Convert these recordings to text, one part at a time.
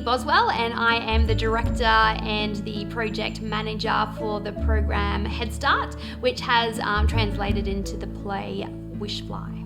Boswell, and I am the director and the project manager for the program Headstart, which has translated into the play Wishfly.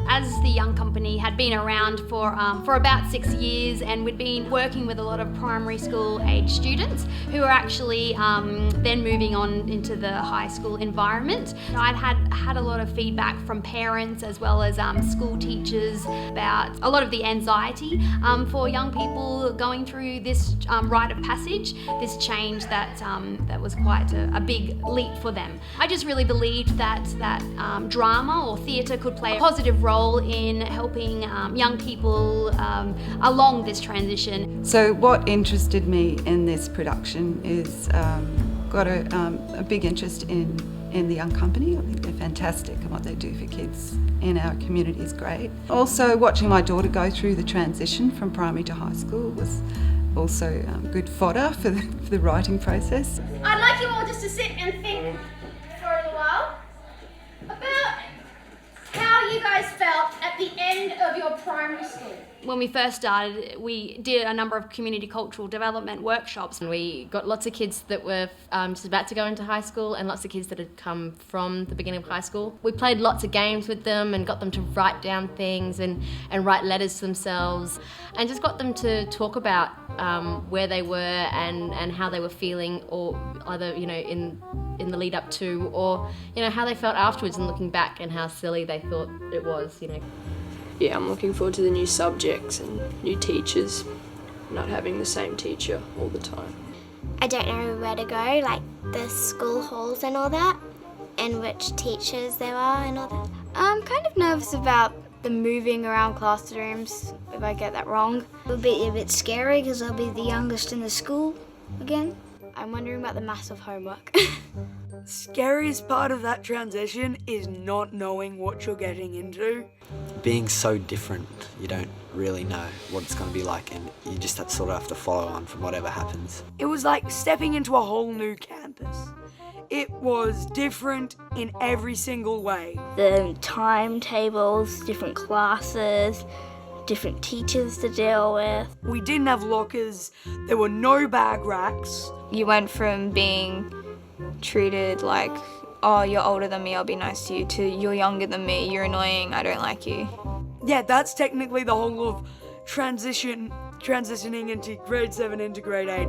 As the young company had been around for about 6 years, and we'd been working with a lot of primary school age students who were actually then moving on into the high school environment. I'd had a lot of feedback from parents as well as school teachers about a lot of the anxiety for young people going through this rite of passage, this change that was quite a big leap for them. I just really believed that drama or theatre could play a positive role in helping young people along this transition. So what interested me in this production is got a big interest in the young company. I think they're fantastic, and what they do for kids in our community is great. Also, watching my daughter go through the transition from primary to high school was also good fodder for the writing process. I'd like you all just to sit and think for a little while about how you guys felt at the end of your primary school. When we first started, we did a number of community cultural development workshops. And we got lots of kids that were just about to go into high school and lots of kids that had come from the beginning of high school. We played lots of games with them and got them to write down things and write letters to themselves, and just got them to talk about where they were and how they were feeling, or either in the lead up to, or how they felt afterwards and looking back and how silly they thought it was. Yeah, I'm looking forward to the new subjects and new teachers, not having the same teacher all the time. I don't know where to go, like the school halls and all that, and which teachers there are and all that. I'm kind of nervous about the moving around classrooms, if I get that wrong. It'll be a bit scary because I'll be the youngest in the school again. I'm wondering about the massive homework. Scariest part of that transition is not knowing what you're getting into. Being so different, you don't really know what it's going to be like, and you just sort of have to follow on from whatever happens. It was like stepping into a whole new campus. It was different in every single way. The timetables, different classes, different teachers to deal with. We didn't have lockers, there were no bag racks. You went from being treated like, oh, you're older than me, I'll be nice to you, to you're younger than me, you're annoying, I don't like you. Yeah, that's technically the whole of transitioning into grade 7 into grade 8.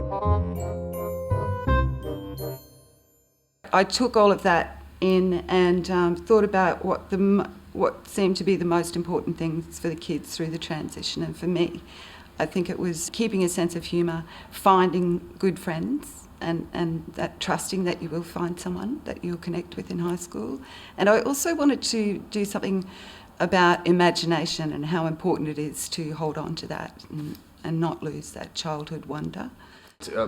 I took all of that in and thought about what seemed to be the most important things for the kids through the transition, and for me, I think it was keeping a sense of humour, finding good friends, and that trusting that you will find someone that you'll connect with in high school. And I also wanted to do something about imagination and how important it is to hold on to that and not lose that childhood wonder.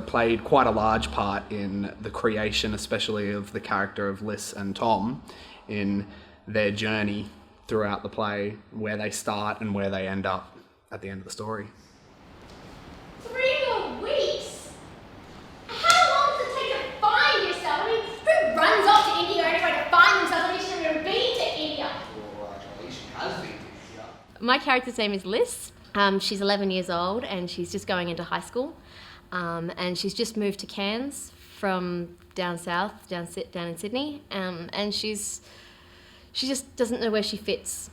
Played quite a large part in the creation, especially of the character of Liz and Tom, in their journey throughout the play, where they start and where they end up at the end of the story. 3 more weeks? How long does it take to find yourself? I mean, who runs off to India anyway to find themselves? I mean, she's never been to India. Well, actually, she has been to India. My character's name is Liz. She's 11 years old and she's just going into high school. And she's just moved to Cairns from down south, down in Sydney. And she just doesn't know where she fits.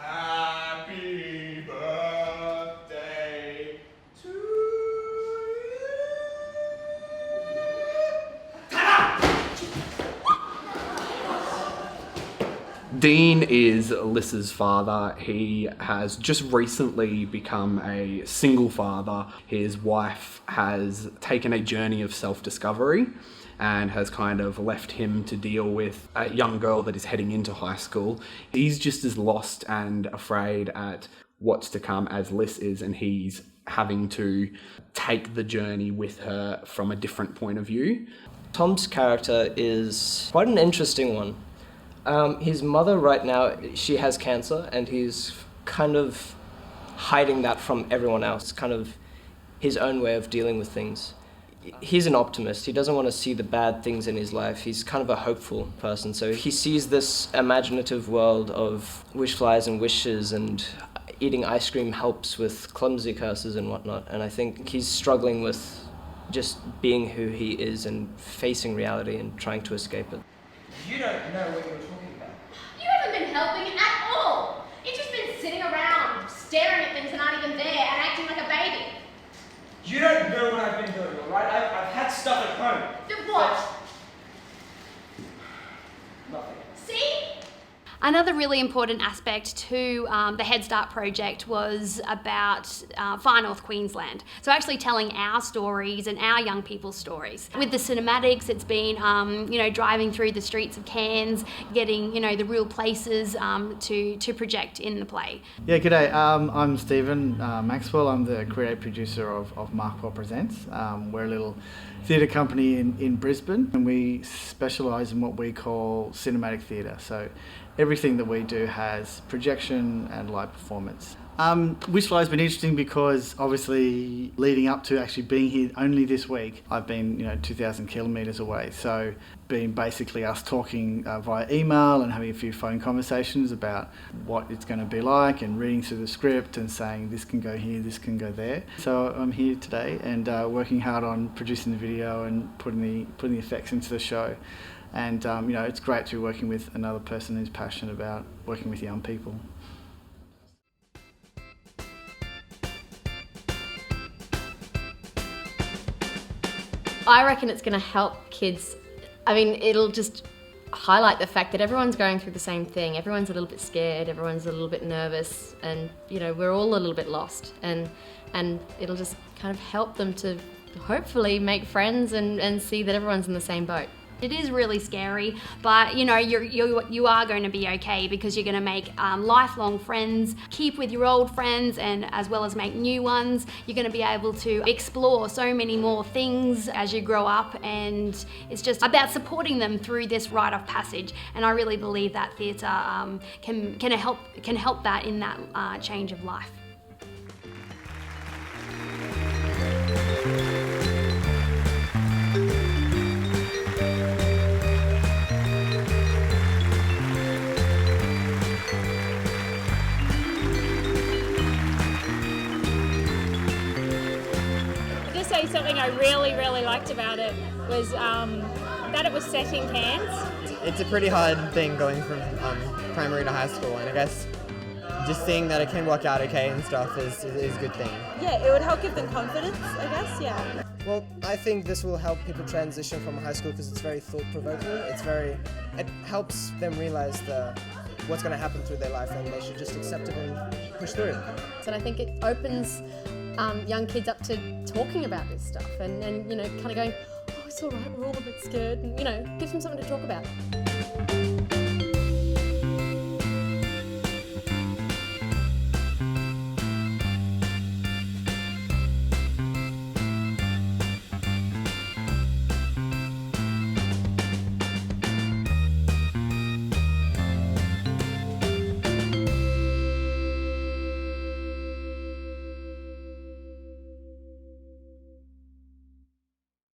Happy birthday to you. Dean is Liz's father. He has just recently become a single father. His wife has taken a journey of self-discovery and has kind of left him to deal with a young girl that is heading into high school. He's just as lost and afraid at what's to come as Liz is, and he's having to take the journey with her from a different point of view. Tom's character is quite an interesting one. His mother right now, she has cancer, and he's kind of hiding that from everyone else, kind of his own way of dealing with things. He's an optimist. He doesn't want to see the bad things in his life. He's kind of a hopeful person. So he sees this imaginative world of wishflies and wishes, and eating ice cream helps with clumsy curses and whatnot, and I think he's struggling with just being who he is and facing reality and trying to escape it. You don't know what you're talking about. You haven't been helping at all. You've just been sitting around, staring at things that aren't even there and acting like a baby. You don't know what I've been doing, alright? I've had stuff at home. Then what? Nothing. See? Another really important aspect to the Headstart project was about Far North Queensland. So actually telling our stories and our young people's stories. With the cinematics, it's been, driving through the streets of Cairns, getting, the real places to project in the play. Yeah, g'day. I'm Stephen Maxwell. I'm the creative producer of Markwell Presents. We're a little theatre company in Brisbane, and we specialise in what we call cinematic theatre. So everything that we do has projection and live performance. Wishfly has been interesting because obviously leading up to actually being here only this week, I've been 2,000 kilometres away. So being basically us talking via email and having a few phone conversations about what it's going to be like and reading through the script and saying this can go here, this can go there. So I'm here today and working hard on producing the video and putting the effects into the show. And it's great to be working with another person who's passionate about working with young people. I reckon it's going to help kids. I mean, it'll just highlight the fact that everyone's going through the same thing. Everyone's a little bit scared, everyone's a little bit nervous, and we're all a little bit lost. And it'll just kind of help them to hopefully make friends and see that everyone's in the same boat. It is really scary, but you are going to be okay because you're going to make lifelong friends, keep with your old friends, and as well as make new ones. You're going to be able to explore so many more things as you grow up, and it's just about supporting them through this rite of passage. And I really believe that theatre can help that in that change of life. Something I really liked about it was that it was set in Cairns. It's a pretty hard thing going from primary to high school, and I guess just seeing that it can work out okay and stuff is a good thing. Yeah, it would help give them confidence, I guess, yeah. Well, I think this will help people transition from high school because it's very thought-provoking. It helps them realise what's going to happen through their life, and they should just accept it and push through. And I think it opens young kids up to talking about this stuff and kind of going, oh, it's all right, we're all a bit scared, and gives them something to talk about.